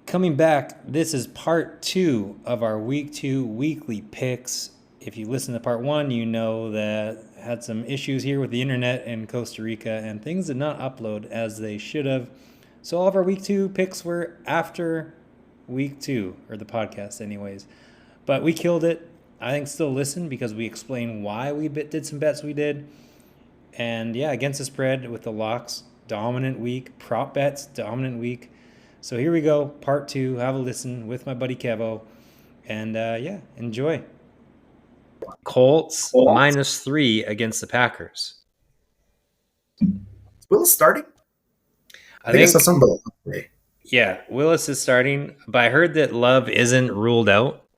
Coming back, this is part 2 of our week 2 weekly picks. If you listen to part 1, you know that I had some issues here with the internet in Costa Rica and things did not upload as they should have. So all of our week 2 picks were after week 2, or the podcast anyways. But we killed it. I think still listen because we explain why we did some bets we did. And yeah, against the spread with the locks, dominant week. Prop bets, dominant week. So here we go, part 2. Have a listen with my buddy Kevo. And yeah, enjoy. Colts -3 against the Packers. Willis starting? I think I saw something about today. Yeah, Willis is starting, but I heard that Love isn't ruled out.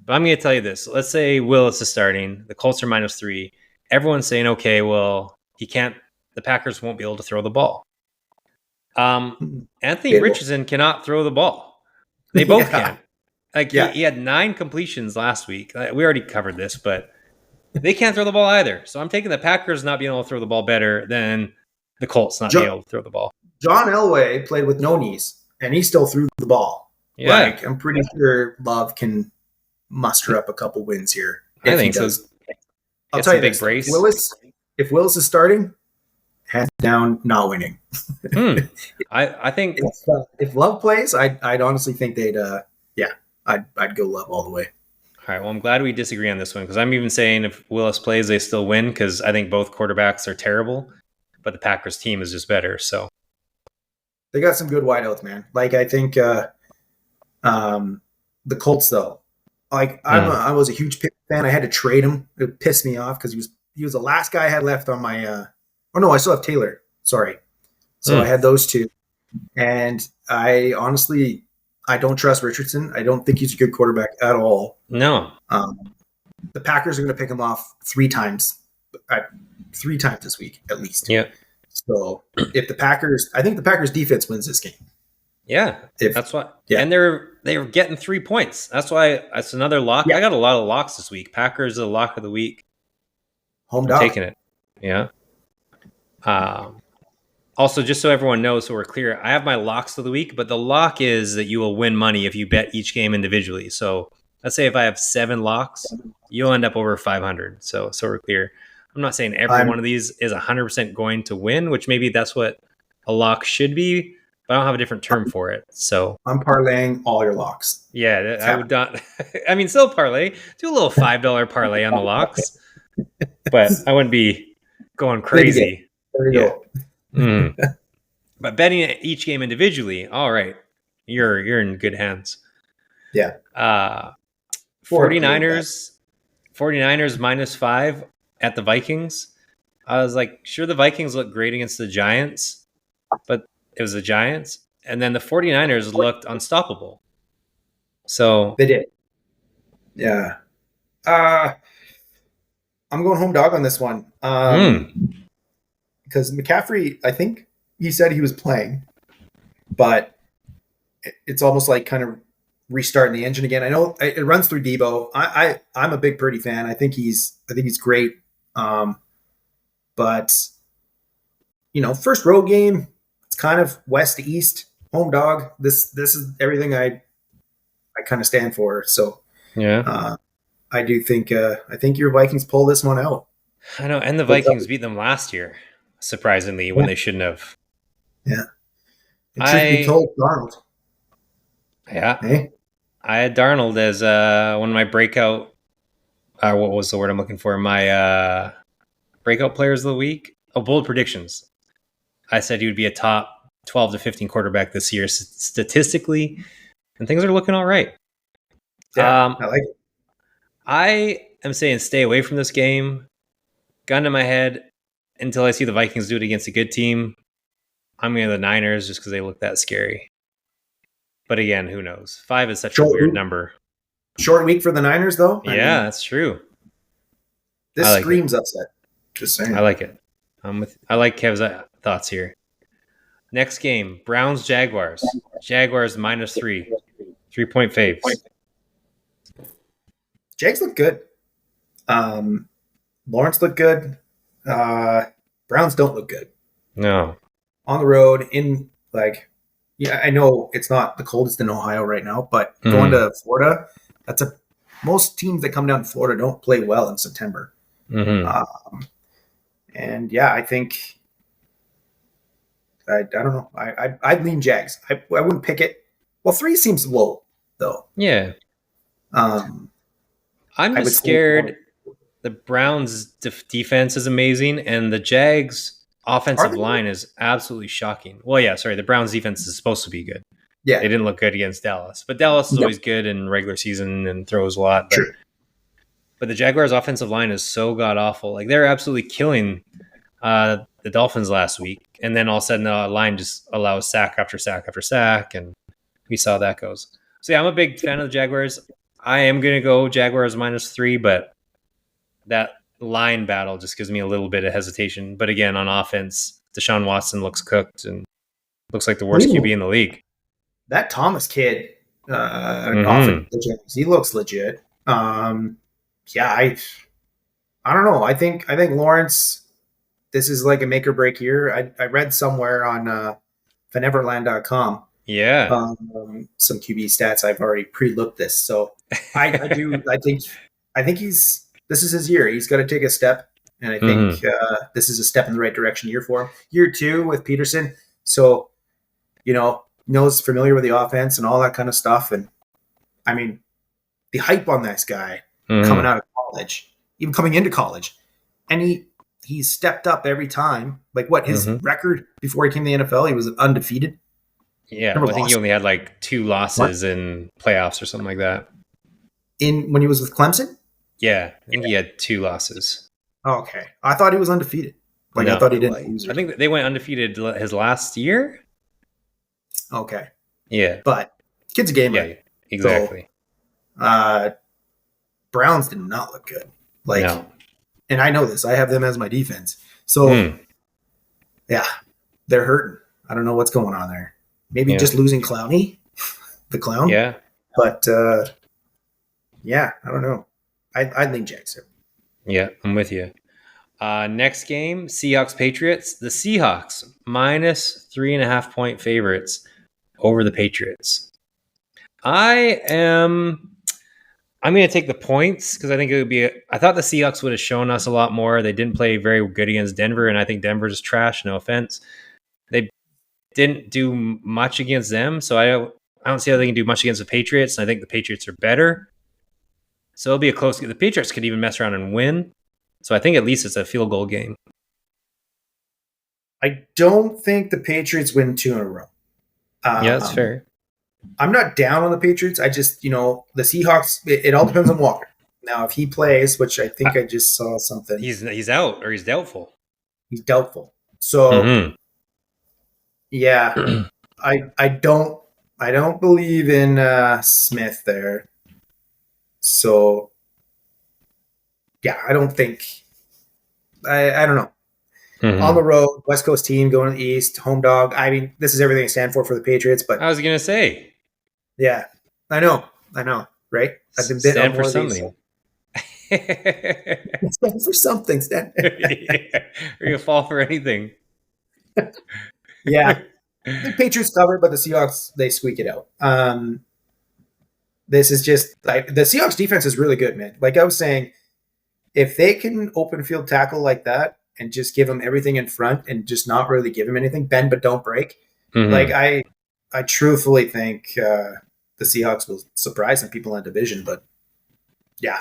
But I'm going to tell you this. Let's say Willis is starting. The Colts are -3. Everyone's saying, okay, well, the Packers won't be able to throw the ball. Anthony Richardson cannot throw the ball. They both can. He had 9 completions last week. We already covered this, but they can't throw the ball either. So I'm taking the Packers not being able to throw the ball better than the Colts not being able to throw the ball. John Elway played with no knees, and he still threw the ball. Yeah. I'm pretty sure Love can muster up a couple wins here. I think so. I'll tell you this. Brace. If Willis is starting, hands down, not winning. I think if Love plays, I'd honestly think I'd go Love all the way. All right. Well, I'm glad we disagree on this one because I'm even saying if Willis plays, they still win because I think both quarterbacks are terrible, but the Packers team is just better. So they got some good wideouts, man. I think the Colts though. I was a huge Pitt fan. I had to trade him. It pissed me off because he was the last guy I had left on my. I still have Taylor. Sorry. So I had those two, and I don't trust Richardson. I don't think he's a good quarterback at all. No. The Packers are going to pick him off 3 times. 3 times this week at least. Yeah. So if I think the Packers defense wins this game. Yeah, that's what. Yeah. And they're getting 3 points. That's why that's another lock. Yeah. I got a lot of locks this week. Packers are the lock of the week. Home dog. Taking it. Yeah. Also, just so everyone knows, so we're clear, I have my locks of the week, but the lock is that you will win money if you bet each game individually. So let's say if I have 7 locks, you'll end up over 500. So we're clear. I'm not saying every one of these is 100% going to win, which maybe that's what a lock should be, but I don't have a different term for it. So I'm parlaying all your locks. Yeah, I would not. I mean, still parlay. Do a little $5 parlay on the locks, but I wouldn't be going crazy. There you go. But betting each game individually, all right, you're in good hands. Yeah. 49ers -5 at the Vikings. I was like, sure, the Vikings look great against the Giants, but it was the Giants. And then the 49ers looked unstoppable. So they did. Yeah. I'm going home dog on this one. Because McCaffrey, I think he said he was playing, but it's almost like kind of restarting the engine again. I know it runs through Debo. I'm a big Purdy fan. I think he's great. But first road game, it's kind of west to east, home dog. This is everything I kind of stand for. So yeah, I do think I think your Vikings pull this one out. I know, and the Vikings beat them last year, surprisingly, when they shouldn't have. Yeah, it should be told Darnold. Yeah, hey? I had Darnold as one of my breakout. What was the word I'm looking for? My breakout players of the week. Oh, bold predictions. I said he would be a top 12 to 15 quarterback this year statistically, and things are looking all right. Yeah, I like it. I am saying stay away from this game. Gun to my head until I see the Vikings do it against a good team. I'm going to the Niners just because they look that scary. But again, who knows? 5 is such a weird number. Short week for the Niners, though? Yeah, that's true. This screams upset. Just saying. I like it. I like Kev's thoughts here. Next game, Browns-Jaguars. Jaguars -3. 3-point faves. Jags look good. Lawrence looked good. Browns don't look good. No. On the road, in Yeah, I know it's not the coldest in Ohio right now, but going Mm-hmm. to Florida, that's a most teams that come down to Florida don't play well in September. Mm-hmm. Um, and yeah, I think I don't know. I'd lean Jags. I wouldn't pick it. Well, three seems low though. Yeah. Um, I'm I just would say scared. The Browns' defense is amazing, and the Jags' are offensive they? line is absolutely shocking. Well, yeah, sorry. The Browns' defense is supposed to be good. Yeah, They didn't look good against Dallas, but Dallas is yep, always good in regular season and throws a lot. But true. but the Jaguars' offensive line is so god awful. Like they're absolutely killing the Dolphins last week, and then all of a sudden the line just allows sack after sack after sack, and we saw how that goes. So yeah, I'm a big fan of the Jaguars. I am gonna go Jaguars -3, but that line battle just gives me a little bit of hesitation. But again, on offense, Deshaun Watson looks cooked and looks like the worst QB Ooh, in the league. that Thomas kid off of Mm-hmm. the Jags, he looks legit. Yeah, I don't know. I think Lawrence. This is like a make or break year. I read somewhere on Faneverland.com Yeah. some QB stats. I've already pre-looked this, so I do. I think he's this is his year. He's got to take a step, and I think Mm-hmm. this is a step in the right direction year for him. Year two with Peterson, so knows familiar with the offense and all that kind of stuff. And I mean, the hype on this guy coming Mm-hmm. out of college, even coming into college, and he's stepped up every time. Like what his Mm-hmm. record before he came to the NFL, he was undefeated. Yeah. Never Well, I think he lost only had like 2 one losses in playoffs or something like that. in when he was with Clemson. Yeah. I think he had 2 losses. Oh, okay, I thought he was undefeated. Like I No. thought he didn't lose I or think something. they went undefeated his last year. Okay, Yeah. but kid's a gamer. Yeah. So Exactly. uh, Browns did not look good. Like, No. and I know this. I have them as my defense. So Mm. yeah, they're hurting. I don't know what's going on there. Maybe Yeah. just losing Clowney, the clown. Yeah. But yeah, I don't know. I'd lean Jackson. Yeah. I'm with you. Next game, Seahawks Patriots. The Seahawks -3.5 point favorites over the Patriots. I'm going to take the points because I think it would be. I thought the Seahawks would have shown us a lot more. They didn't play very good against Denver, and I think Denver's trash. No offense. They didn't do much against them, so I don't see how they can do much against the Patriots. And I think the Patriots are better. So it'll be a close game. The Patriots could even mess around and win. So I think at least it's a field goal game. I don't think the Patriots win two in a row. Yeah, that's fair. I'm not down on the Patriots. I just, the Seahawks, it all depends on Walker. Now, if he plays, which I think I just saw something, He's out or he's doubtful. he's doubtful. So, Mm-hmm. yeah, I don't believe in Smith there. So, yeah, I don't think I don't know. On Mm-hmm. the road, West Coast team going to the East, home dog. I mean, this is everything I stand for the Patriots, I but was gonna say yeah, I know, right? I've been bit on stand for more of these. something. Stand for something, Stan. Yeah. Are you gonna fall for anything? Yeah, the Patriots cover, but the Seahawks they squeak it out. This is just the Seahawks defense is really good, man. Like I was saying, if they can open field tackle like that and just give him everything in front and just not really give him anything, bend but don't break. Like Mm-hmm. I truthfully think the Seahawks will surprise some people in the division, but yeah,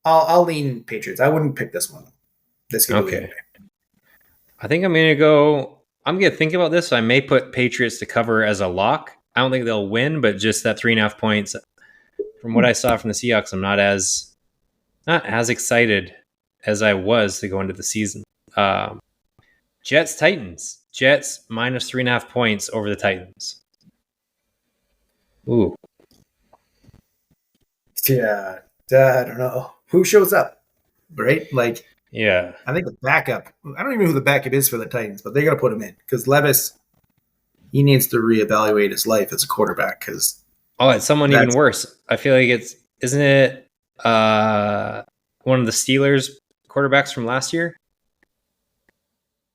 I'll lean Patriots. I wouldn't pick this one. This could go either Okay. way. I think I'm gonna go. I'm gonna think about this. I may put Patriots to cover as a lock. I don't think they'll win, but just that 3.5 points. From what I saw from the Seahawks, I'm not as excited as I was to go into the season. Jets Titans. Jets -3.5 points over the Titans. Ooh. Yeah, I don't know who shows up, right? Like Yeah. I think the backup. I don't even know who the backup is for the Titans, but they got to put him in because Levis he needs to reevaluate his life as a quarterback because Oh, it's someone even that's worse. I feel like isn't it one of the Steelers quarterbacks from last year?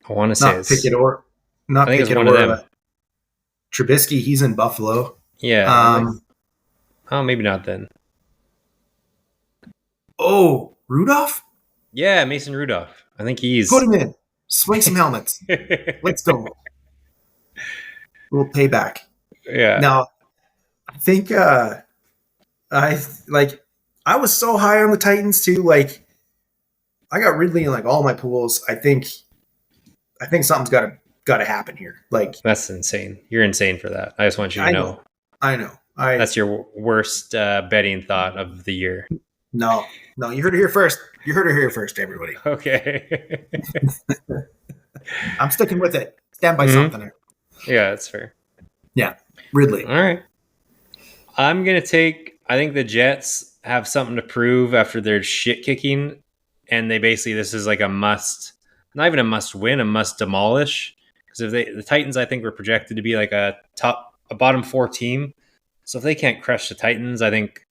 I want to say not Pickett or I not think it's Pickett one of or them. Trubisky, he's in Buffalo. Yeah. I was like, oh, maybe not then. Oh, Rudolph? Yeah, Mason Rudolph. I think he's. Put him in. Swing some helmets. Let's go. Little payback. Yeah. Now, I think I was so high on the Titans too. Like, I got Ridley in like all my pools. I think something's got to happen here. Like, that's insane. You're insane for that. I just want you to know. I know. That's your worst betting thought of the year. No, you heard it here first. You heard it here first, everybody. Okay. I'm sticking with it. Stand by something here. Yeah, that's fair. Yeah, Ridley. All right. I'm going to take, I think the Jets have something to prove after their shit kicking. And this is like a must, not even a must win, a must demolish. Because the Titans, I think, were projected to be like a bottom 4 team. So if they can't crush the Titans, I think,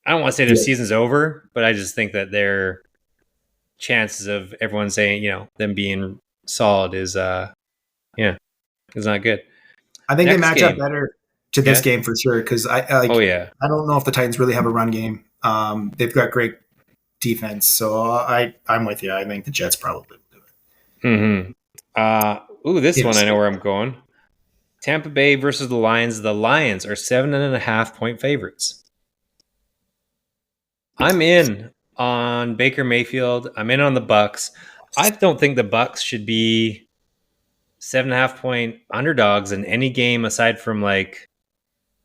I don't want to say their season's over, but I just think that their chances of everyone saying, them being solid is not good. I think they match up better to this game for sure. Because I don't know if the Titans really have a run game. They've got great defense, so I'm with you. I think the Jets probably will do it. This one I know where I'm going. Tampa Bay versus the Lions. The Lions are 7.5-point favorites. I'm in on Baker Mayfield. I'm in on the Bucks. I don't think the Bucks should be 7.5-point underdogs in any game aside from like,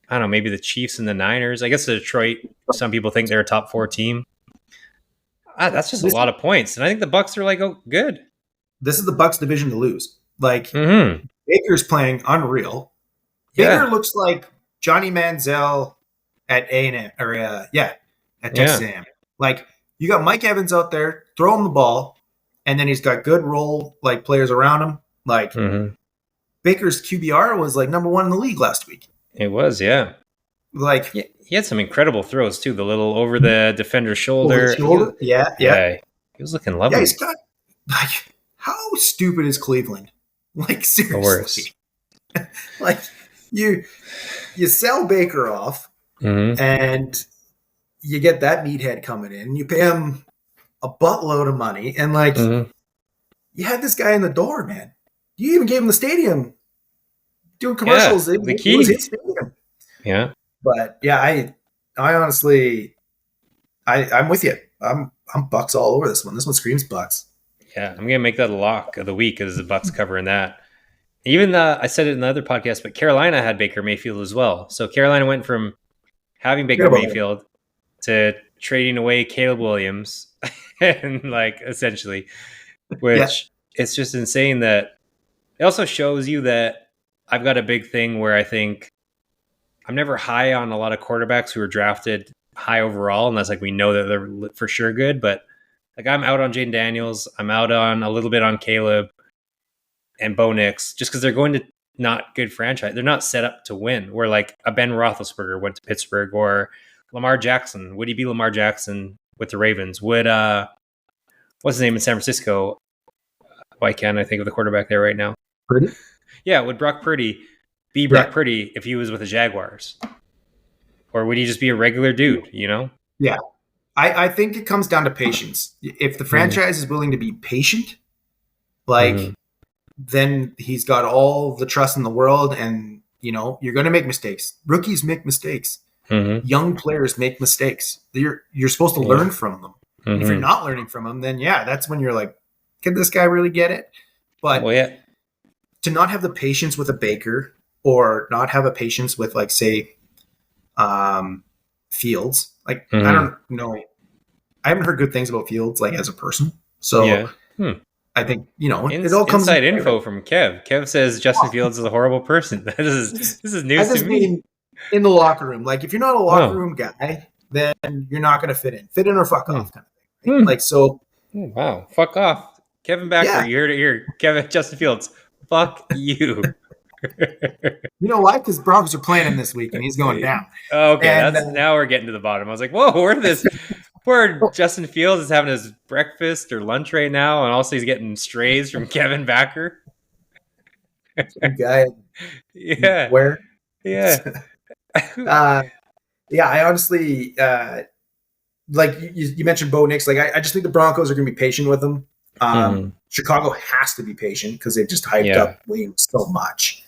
I don't know, maybe the Chiefs and the Niners. I guess the Detroit, some people think they're a top 4 team. That's just a lot of points. And I think the Bucks are like, good. This is the Bucks division to lose. Like, Baker's playing unreal. Baker looks like Johnny Manziel at A&M at Texas A&M. Like, you got Mike Evans out there, throw him the ball, and then he's got good role like players around him. Like, Baker's QBR was like number 1 in the league last week. It was, yeah. Like, he had some incredible throws too. The little over the defender's shoulder. Yeah. He was looking lovely. Yeah, he's got, like, how stupid is Cleveland? Like, seriously. Like, you sell Baker off, and you get that meathead coming in. You pay him a buttload of money, and like, you had this guy in the door, man. You even gave him the stadium doing commercials. Yeah, the key. It was his stadium. Yeah, but yeah, I honestly, I'm with you. I'm Bucks all over this one. This one screams Bucks. Yeah, I'm gonna make that a lock of the week as the Bucks covering that. Even I said it in the other podcast, but Carolina had Baker Mayfield as well. So Carolina went from having Baker Mayfield to trading away Caleb Williams, and like essentially, which it's just insane that it also shows you that I've got a big thing where I think I'm never high on a lot of quarterbacks who are drafted high overall, unless like we know that they're for sure good. But like I'm out on Jaden Daniels, I'm out on a little bit on Caleb and Bo Nix, just because they're going to not good franchise. They're not set up to win. Where like a Ben Roethlisberger went to Pittsburgh, or Lamar Jackson. Would he be Lamar Jackson with the Ravens? Would what's his name in San Francisco? Why can't I think of the quarterback there right now? Purdy? Yeah, would Brock Purdy be Brock Purdy if he was with the Jaguars? Or would he just be a regular dude, Yeah. I think it comes down to patience. If the franchise is willing to be patient, like, then he's got all the trust in the world, and, you're going to make mistakes. Rookies make mistakes. Young players make mistakes. You're supposed to learn from them. If you're not learning from them, then that's when you're like, can this guy really get it? But to not have the patience with a Baker, or not have a patience with, like, say, Fields. Like, I don't know. I haven't heard good things about Fields, like, as a person. So I think, it all comes inside info from Kev. Kev says Justin Fields is a horrible person. This is news to me. In the locker room. Like, if you're not a locker room guy, then you're not going to fit in. Fit in or fuck off kind of thing. Right? Like, so. Wow. Fuck off. Kevin Backer, you heard it here. Justin Fields, fuck you. You know why? Because Broncos are playing him this week, and he's going down. Okay, and, now we're getting to the bottom. I was like, whoa, where Justin Fields is having his breakfast or lunch right now, and also he's getting strays from Kevin Backer. Yeah. Where? Yeah. uh, yeah, I honestly like you mentioned Bo Nix. Like I just think the Broncos are going to be patient with him. Chicago has to be patient because they've just hyped Yeah. up Williams so much,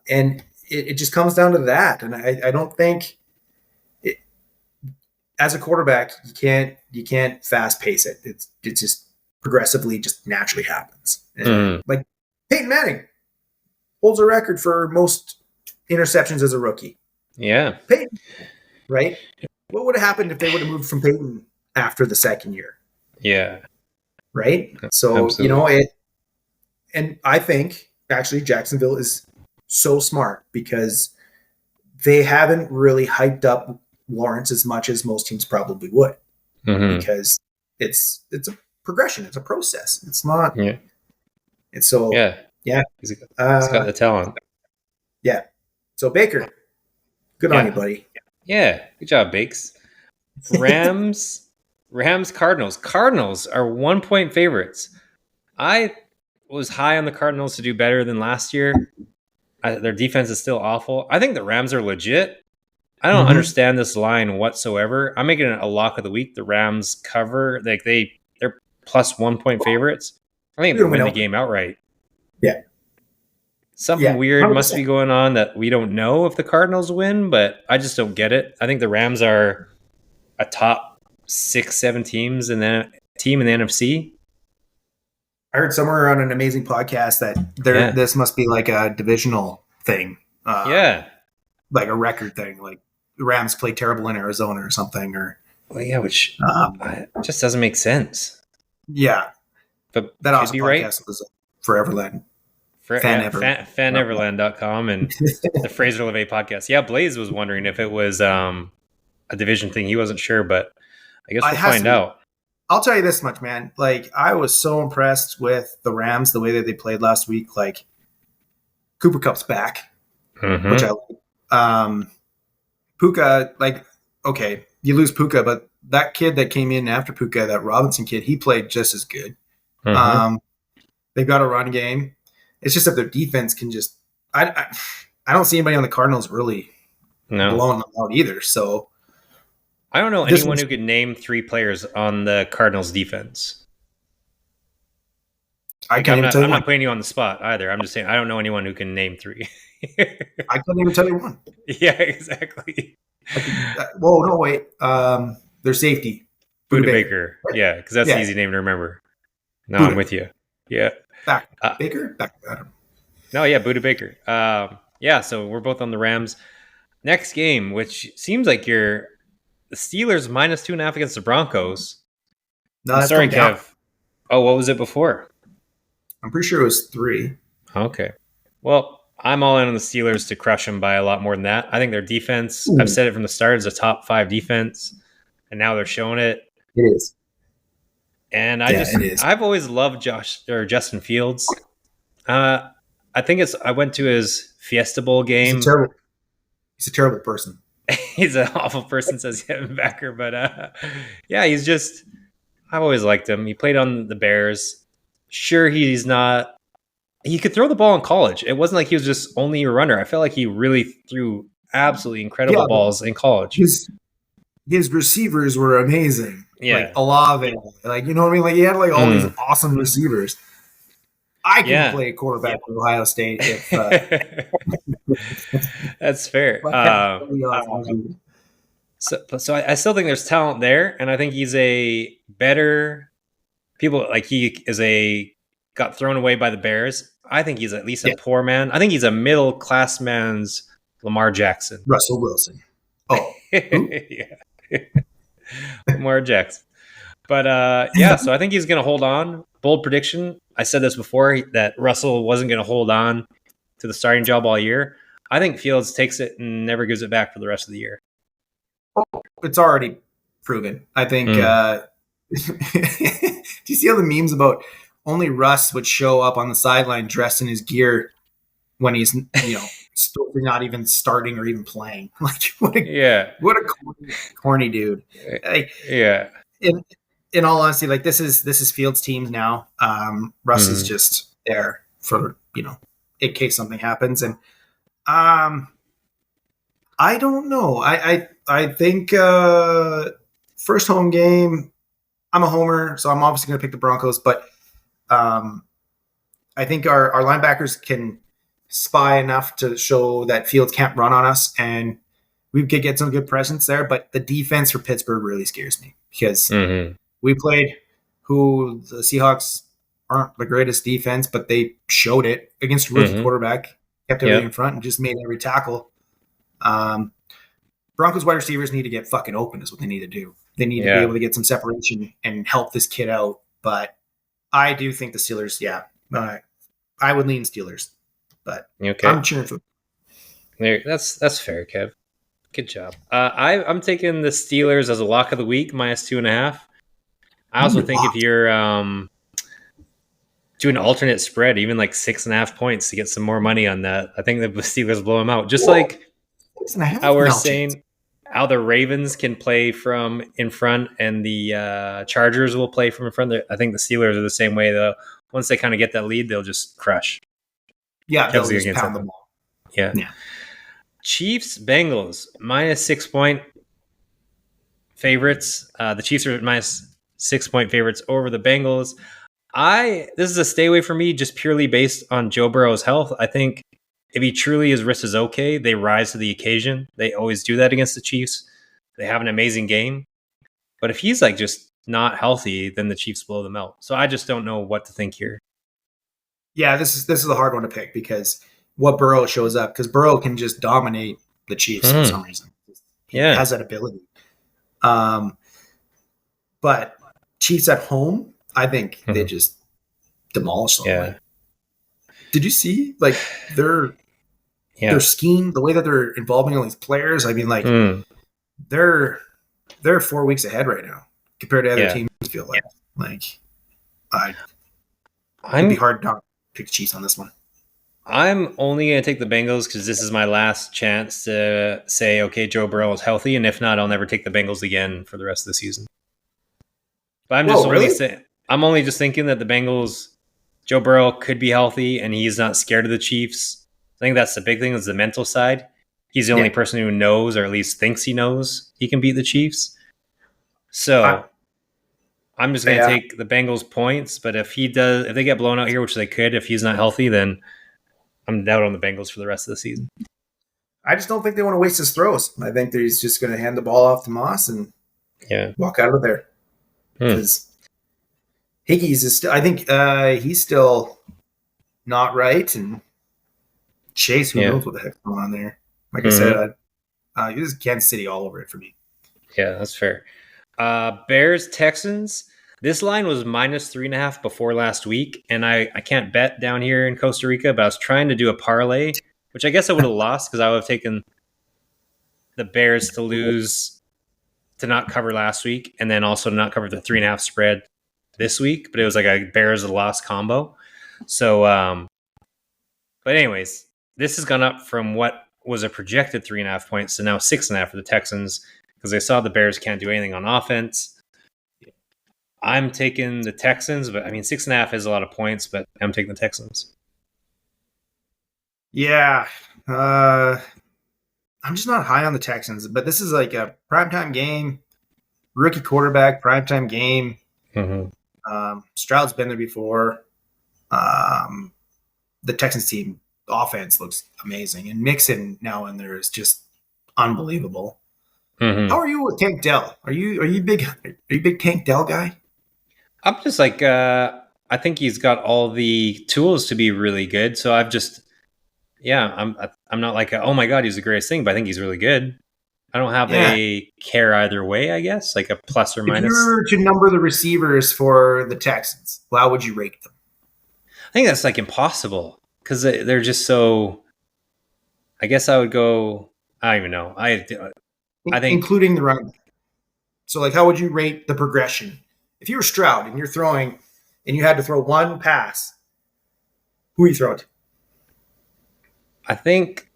and it just comes down to that. And I don't think as a quarterback you can't fast pace it. It's just progressively just naturally happens. And like Peyton Manning holds a record for most interceptions as a rookie. Yeah. Peyton, right? What would have happened if they would have moved from Peyton after the second year? Yeah. Right. So Absolutely. and I think actually Jacksonville is so smart because they haven't really hyped up Lawrence as much as most teams probably would because it's a progression, it's a process. It's not. Yeah. And so Yeah. yeah, He's got the talent. yeah. So Baker, good on you, Yeah. buddy. Yeah. Good job, Bakes. Rams, Cardinals. Cardinals are 1-point favorites. I was high on the Cardinals to do better than last year. Their defense is still awful. I think the Rams are legit. I don't understand this line whatsoever. I'm making it a lock of the week. The Rams cover. Like they're plus 1-point favorites. I think they win the game outright. Yeah. Something weird must be going on that we don't know if the Cardinals win, but I just don't get it. I think the Rams are a top 6-7 teams in the NFC. I heard somewhere on an amazing podcast that this must be like a divisional thing. Like a record thing. Like the Rams play terrible in Arizona or something. Which just doesn't make sense. Yeah. But that awesome podcast was Foreverland. Faneverland.com and the Fraser LeVay podcast. Yeah, Blaze was wondering if it was a division thing. He wasn't sure, but I guess we'll find out. I'll tell you this much, man. Like, I was so impressed with the Rams, the way that they played last week. Like, Cooper Kupp's back, which I like. Puka, like, okay, you lose Puka, but that kid that came in after Puka, that Robinson kid, he played just as good. They've got a run game. It's just that their defense can just I don't see anybody on the Cardinals really blowing them out either. So I don't know anyone who could name 3 players on the Cardinals defense. I'm not putting you on the spot either. I'm just saying I don't know anyone who can name 3. I couldn't even tell you one. Yeah, exactly. Whoa, no, wait. Their safety. Buda Baker. Yeah, because that's an easy name to remember. No, I'm with you. Yeah. Baker? No, yeah, Buda Baker. Yeah, so we're both on the Rams. Next game, which seems like the Steelers minus 2.5 against the Broncos. No, sorry, Kev. Oh, what was it before? I'm pretty sure it was 3. Okay. Well, I'm all in on the Steelers to crush them by a lot more than that. I think their defense, I've said it from the start, is a top 5 defense, and now they're showing it. It is. And I've always loved Justin Fields. I think I went to his Fiesta Bowl game. He's a terrible person. He's an awful person, says Kevin Becker. But I've always liked him. He played on the Bears. Sure, he could throw the ball in college. It wasn't like he was just only a runner. I felt like he really threw absolutely incredible balls in college. His receivers were amazing. Yeah. Like Olave. Like, you know what I mean? Like, he had like all these awesome receivers. I can play quarterback for Ohio State if that's fair. So I still think there's talent there, and I think he's a better got thrown away by the Bears. I think he's at least a poor man. I think he's a middle class man's Lamar Jackson. Russell Wilson. Oh. Yeah. Lamar Jackson. But so I think he's going to hold on. Bold prediction. I said this before that Russell wasn't going to hold on to the starting job all year. I think Fields takes it and never gives it back for the rest of the year. It's already proven. I think. Do you see all the memes about only Russ would show up on the sideline dressed in his gear when he's still not even starting or even playing? Like what a corny dude. Like, yeah. In all honesty, like this is Fields' teams now. Russ is just there for in case something happens. And um, I don't know. I think first home game. I'm a homer, so I'm obviously going to pick the Broncos. But um, I think our linebackers can spy enough to show that Fields can't run on us, and we could get some good presence there. But the defense for Pittsburgh really scares me because Mm-hmm. we played who the Seahawks aren't the greatest defense, but they showed it against a rookie Mm-hmm. quarterback, kept everything in Yep. front, and just made every tackle. Um, Broncos wide receivers need to get fucking open, is what they need to do. They need to be able Yeah. to get some separation and help this kid out. But I do think the Steelers, yeah, I would lean Steelers, but Okay. I'm cheering for. There. That's fair, Kev. Good job. I'm taking the Steelers as a lock of the week, -2.5. I also Ooh, think if you're do an alternate spread, even like 6.5 points to get some more money on that, I think the Steelers blow them out. Just whoa, like 6.5? how we're No chance. saying, how the Ravens can play from in front and the Chargers will play from in front. I think the Steelers are the same way. Though once they kind of get that lead, they'll just crush. Yeah, Kev's they'll just against pound that the though. ball. Yeah. Yeah. Chiefs Bengals -6 point favorites. The Chiefs are -6 point favorites over the Bengals. This is a stay away for me just purely based on Joe Burrow's health. I think if he truly his wrist is okay, they rise to the occasion. They always do that against the Chiefs. They have an amazing game. But if he's like just not healthy, then the Chiefs blow them out. So I just don't know what to think here. Yeah, this is a hard one to pick because what Burrow shows up, because Burrow can just dominate the Chiefs for some reason. He Yeah. has that ability. Um, but Chiefs at home, I think they just demolish them. Yeah. Like, did you see like their Yeah. scheme, the way that they're involving all these players? I mean, like Mm. they're they're 4 weeks ahead right now compared to other Yeah. teams. Feel like I it'd be I'm hard not to pick Chiefs on this one. I'm only going to take the Bengals because this is my last chance to say, okay, Joe Burrow is healthy, and if not, I'll never take the Bengals again for the rest of the season. But Whoa, really? I'm only just thinking that the Bengals, Joe Burrow could be healthy, and he's not scared of the Chiefs. I think that's the big thing is the mental side. He's the only Yeah. person who knows, or at least thinks he knows, he can beat the Chiefs. I, So I'm just going to yeah. take the Bengals points. But if they get blown out here, which they could, if he's not healthy, then I'm out on the Bengals for the rest of the season. I just don't think they want to waste his throws. I think that he's just going to hand the ball off to Moss and Yeah. walk out of there Hmm. because Higgins is still. I think he's still not right, and Chase, who Yeah. knows what the heck's going on there. Like I Mhm. said, this is Kansas City all over it for me. Yeah, that's fair. Bears Texans. This line was -3.5 before last week, and I can't bet down here in Costa Rica, but I was trying to do a parlay, which I guess I would have lost because I would have taken the Bears to lose to not cover last week, and then also not cover the 3.5 spread this week. But it was like a Bears loss combo. So, but anyways, this has gone up from what was a projected 3.5 points to now 6.5 for the Texans because they saw the Bears can't do anything on offense. I'm taking the Texans, but I mean 6.5 is a lot of points, but I'm taking the Texans. Yeah, I'm just not high on the Texans, but this is like a primetime game, rookie quarterback, primetime game. Mm-hmm. Stroud's been there before. The Texans team offense looks amazing, and Mixon now in there is just unbelievable. Mm-hmm. How are you with Tank Dell? Are you big Tank Dell guy? I'm just like I think he's got all the tools to be really good. So I'm not like oh my god he's the greatest thing, but I think he's really good. I don't have Yeah. a care either way. I guess like a plus or If you minus. were to number the receivers for the Texans, how would you rate them? I think that's like impossible because they're just so. I guess I would go. I don't even know. I think Including the running back. So, like, how would you rate the progression? If you were Stroud and you're throwing, and you had to throw one pass, who are you throwing to? I think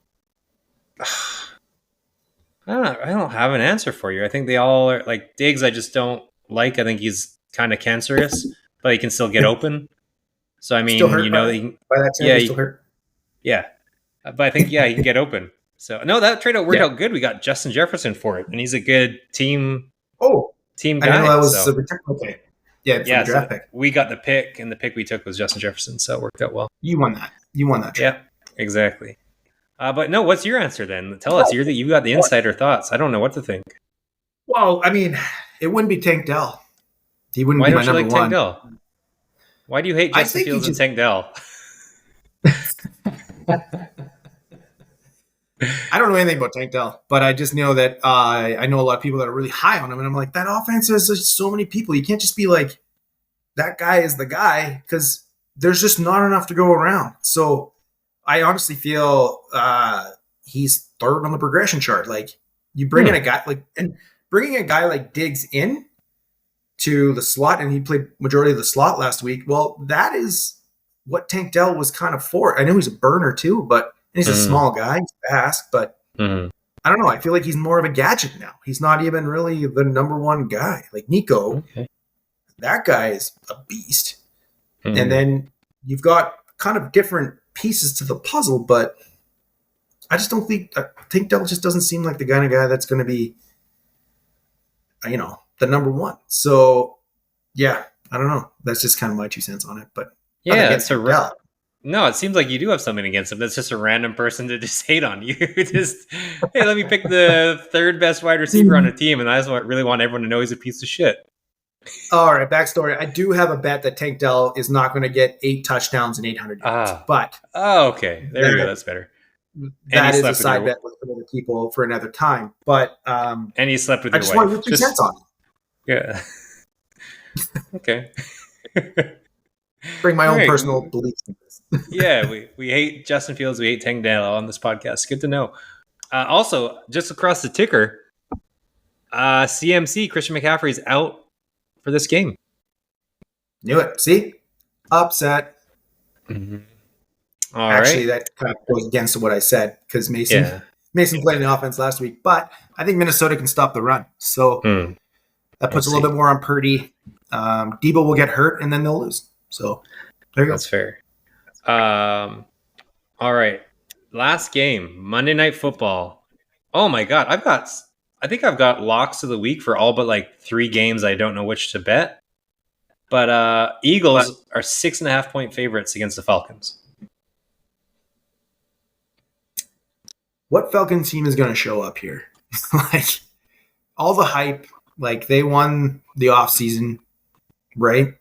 I don't have an answer for you. I think they all are like Diggs. I just don't like. I think he's kind of cancerous, but he can still get open. So I Still mean, hurt by that yeah, standard? Still hurt? Yeah. But I think, he can get open. So, no, that trade worked Yeah. out good. We got Justin Jefferson for it, and he's a good team Oh, I didn't know guy. that was So, a return. Okay. Yeah, for the yeah, so draft pick. we got the pick, and the pick we took was Justin Jefferson. So it worked out well. You won that. You won that trade. Yeah, exactly. But no, what's your answer then? Tell us. You got the insider thoughts. I don't know what to think. Well, I mean, it wouldn't be Tank Dell. He wouldn't Why be my don't you number like one. Tank Dell? Why do you hate I Justin think he Fields and just. Tank Dell? I don't know anything about Tank Dell, but I just know that I know a lot of people that are really high on him, and I'm like, that offense has just so many people. You can't just be like, that guy is the guy, because there's just not enough to go around. So I honestly feel he's third on the progression chart. Like, you bring in a guy bringing a guy like Diggs in to the slot, and he played majority of the slot last week. Well, that is what Tank Dell was kind of for. I know he's a burner too, but he's a small guy, he's fast, but I don't know. I feel like he's more of a gadget now. He's not even really the number one guy. Like Nico, that guy is a beast. And then you've got kind of different pieces to the puzzle, but I just don't think Tank Dell just doesn't seem like the kind of guy that's going to be, the number one. So, yeah, I don't know. That's just kind of my 2 cents on it. But yeah, it's no, it seems like you do have something against him. That's just a random person to just hate on you. Just, hey, let me pick the third best wide receiver on a team, and I just really want everyone to know he's a piece of shit. All right, backstory. I do have a bet that Tank Dell is not going to get 8 touchdowns and 800 yards. But okay, there you go. That's better. That is a side bet with other people for another time. But and you slept with your wife. I just want your 2 cents on it. Yeah. Okay. Bring my own personal beliefs in this. Yeah, we hate Justin Fields. We hate Tank Dell on this podcast. Good to know. Also, just across the ticker, CMC, Christian McCaffrey's out for this game. Knew it. See? Upset. Actually, that kind of goes against what I said, because Mason played the offense last week. But I think Minnesota can stop the run. So that puts a little bit more on Purdy. Debo will get hurt, and then they'll lose. So there you go. That's fair. All right. Last game, Monday Night Football. Oh, my God. I think I've got locks of the week for all but like 3 games I don't know which to bet. But Eagles are 6.5 point favorites against the Falcons. What Falcon team is going to show up here? Like, all the hype, like they won the offseason, right?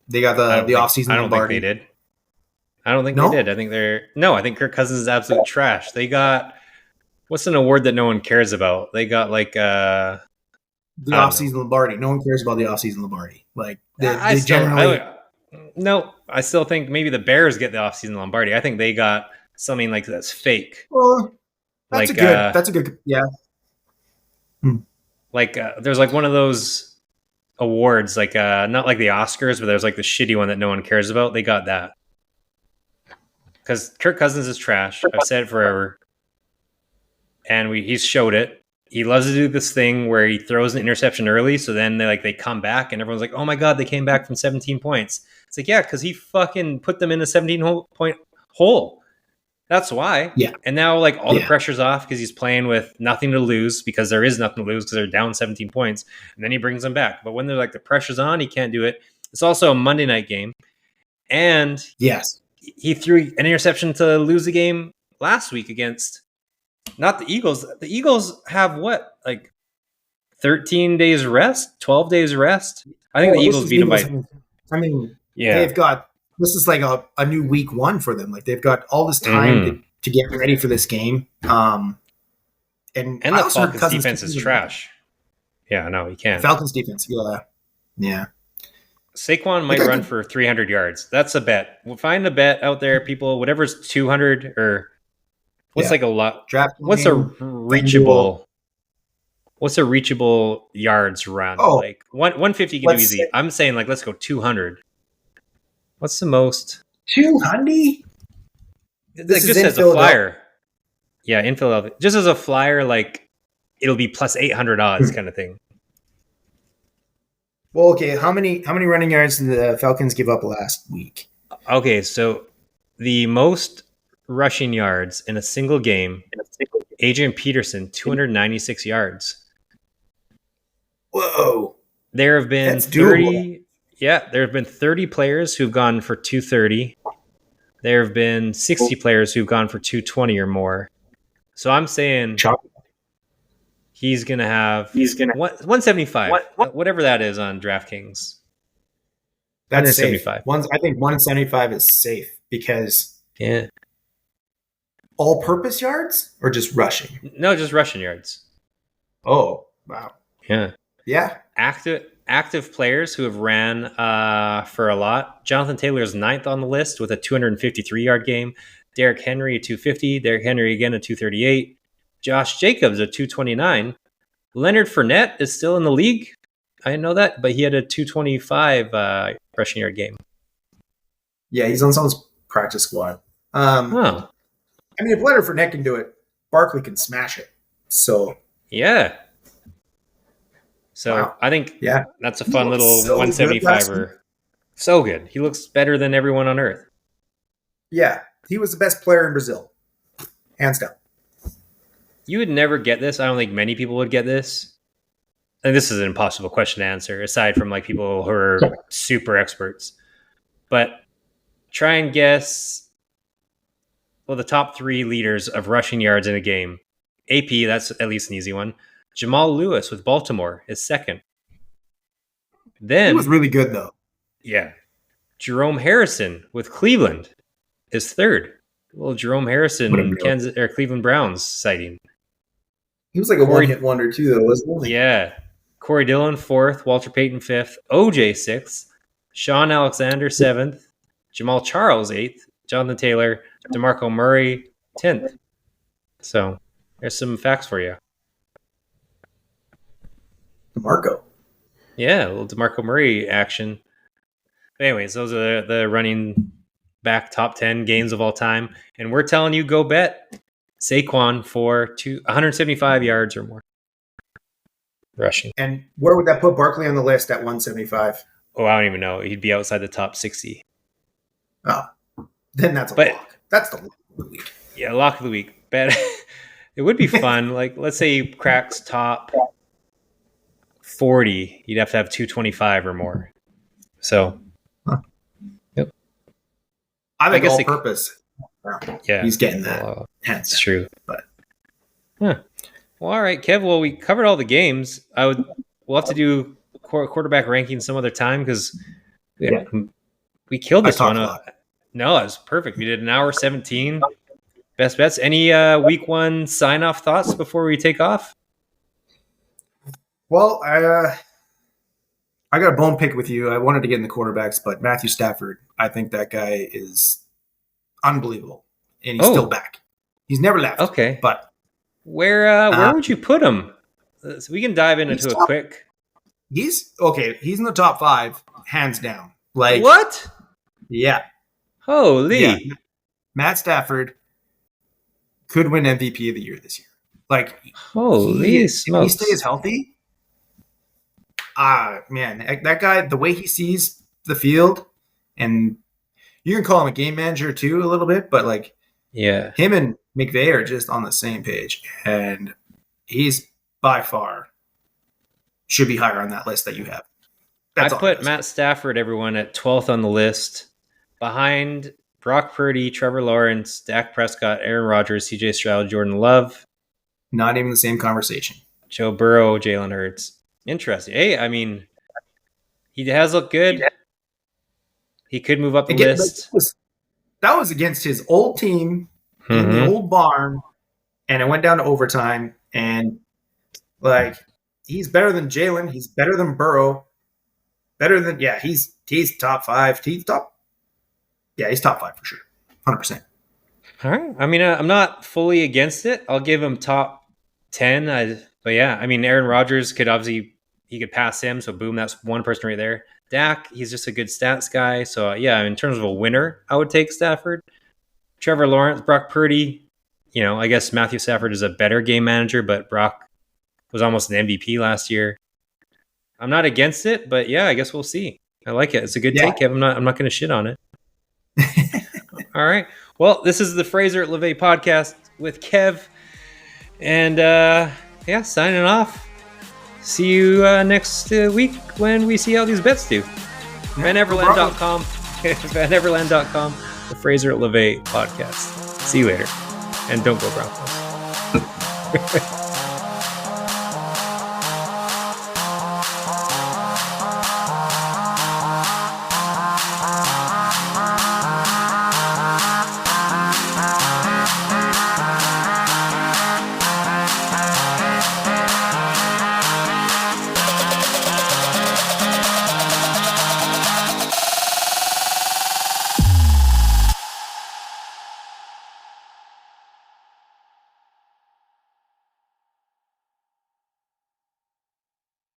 They got the offseason. I don't think they did. I don't think they did. I think Kirk Cousins is absolute trash. They got, what's an award that no one cares about? They got like the offseason Lombardi. No one cares about the offseason Lombardi. Like I still think maybe the Bears get the offseason Lombardi. I think they got something like that's fake. Well, that's a good yeah. Like there's like one of those awards, like not like the Oscars, but there's like the shitty one that no one cares about. They got that because Kirk Cousins is trash. I've said it forever, and he's showed it. He loves to do this thing where he throws an interception early, so then they come back, and everyone's like, "Oh my god, they came back from 17 points." It's like, yeah, because he fucking put them in a 17-point hole. That's why. Yeah. And now all the pressure's off because he's playing with nothing to lose, because there is nothing to lose because they're down 17 points. And then he brings them back. But when they're the pressure's on, he can't do it. It's also a Monday night game. And yes, he threw an interception to lose the game last week against not the Eagles. The Eagles have 13 days rest, 12 days rest. I think the Eagles beat them by. I mean, they've got. This is like a new week 1 for them. Like they've got all this time to get ready for this game. And the Falcons defense is trash. Yeah, no, he can't. Falcons defense, yeah. Saquon might run for 300 yards. That's a bet. We'll find a bet out there, people. Whatever's 200 or what's like a lot. What's a reachable? What's a reachable yards run? Oh, 150 can do easy. I'm saying let's go 200. What's the most? 200? Just as a flyer. Yeah, in Philadelphia. Just as a flyer, it'll be plus 800 odds kind of thing. Well, okay. How many running yards did the Falcons give up last week? Okay, so the most rushing yards in a single game, Adrian Peterson, 296 yards. Whoa. There have been That's doable. 30. Yeah, there have been 30 players who've gone for 230. There have been 60 players who've gone for 220 or more. So I'm saying he's going to have 175, whatever that is on DraftKings. That's safe. 175. I think 175 is safe because Yeah. all-purpose yards or just rushing? No, just rushing yards. Oh, wow. Yeah. Yeah. Active players who have ran for a lot. Jonathan Taylor is 9th on the list with a 253-yard game. Derrick Henry, a 250. Derrick Henry again, a 238. Josh Jacobs, a 229. Leonard Fournette is still in the league. I didn't know that, but he had a 225 rushing yard game. Yeah, he's on someone's practice squad. I mean, if Leonard Fournette can do it, Barkley can smash it. So yeah. So wow. I think that's a fun little 175er. So good. He looks better than everyone on earth. Yeah, he was the best player in Brazil. Hands down. You would never get this. I don't think many people would get this. And this is an impossible question to answer, aside from like people who are super experts. But try and guess, well, the top 3 leaders of rushing yards in a game. AP, that's at least an easy one. Jamal Lewis with Baltimore is 2nd. Then he was really good, though. Yeah. Jerome Harrison with Cleveland is 3rd. Well, Jerome Harrison, Cleveland Browns sighting. He was like a one-hit wonder, too, though, wasn't he? Yeah. Corey Dillon, 4th. Walter Payton, 5th. OJ, 6th. Sean Alexander, 7th. Jamal Charles, 8th. Jonathan Taylor, DeMarco Murray, 10th. So there's some facts for you. DeMarco. Yeah, a little DeMarco Murray action. But anyways, those are the running back top 10 games of all time. And we're telling you, go bet Saquon for 175 yards or more rushing. And where would that put Barkley on the list at 175? Oh, I don't even know. He'd be outside the top 60. Oh, then that's a lock. That's the lock of the week. Yeah, lock of the week. Bet it would be fun. Like, let's say he cracks top 40. You'd have to have 225 or more. So, yep. I think all purpose. Yeah, he's getting that. That's true. But well, all right, Kev. Well, we covered all the games. We'll have to do quarterback ranking some other time because we killed this one. No, it was perfect. We did an hour 17. Best bets. Any week 1 sign off thoughts before we take off? Well, I got a bone pick with you. I wanted to get in the quarterbacks, but Matthew Stafford, I think that guy is unbelievable, and he's still back. He's never left. Okay, but where would you put him? So we can dive into a quick. He's okay. He's in the top 5, hands down. Like what? Yeah. Holy. Yeah. Matt Stafford could win MVP of the year this year. Like, holy smokes. If he stays healthy, man, that guy, the way he sees the field, and you can call him a game manager too a little bit, but like, yeah, him and McVay are just on the same page, and he's by far should be higher on that list that you have. I put Matt Stafford, everyone, at 12th on the list, behind Brock Purdy, Trevor Lawrence, Dak Prescott, Aaron Rodgers, CJ Stroud, Jordan Love. Not even the same conversation. Joe Burrow, Jalen Hurts. Interesting. Hey, I mean, he has looked good. He could move up the list. That was against his old team in the old barn, and it went down to overtime. And like, he's better than Jalen. He's better than Burrow. Better than he's top 5. He's top 5 for sure, 100%. All right. I mean, I'm not fully against it. I'll give him top 10. But yeah, I mean, Aaron Rodgers could he could pass him. So boom, that's one person right there. Dak, he's just a good stats guy. So yeah, in terms of a winner, I would take Stafford. Trevor Lawrence, Brock Purdy. I guess Matthew Stafford is a better game manager, but Brock was almost an MVP last year. I'm not against it, but yeah, I guess we'll see. I like it. It's a good take, Kev. I'm not going to shit on it. All right. Well, this is the Fraser LeVay podcast with Kev. And signing off. See you next week when we see how these bets do. VanEverland.com. VanEverland.com. The Fraser LeVay podcast. See you later. And don't go Broncos.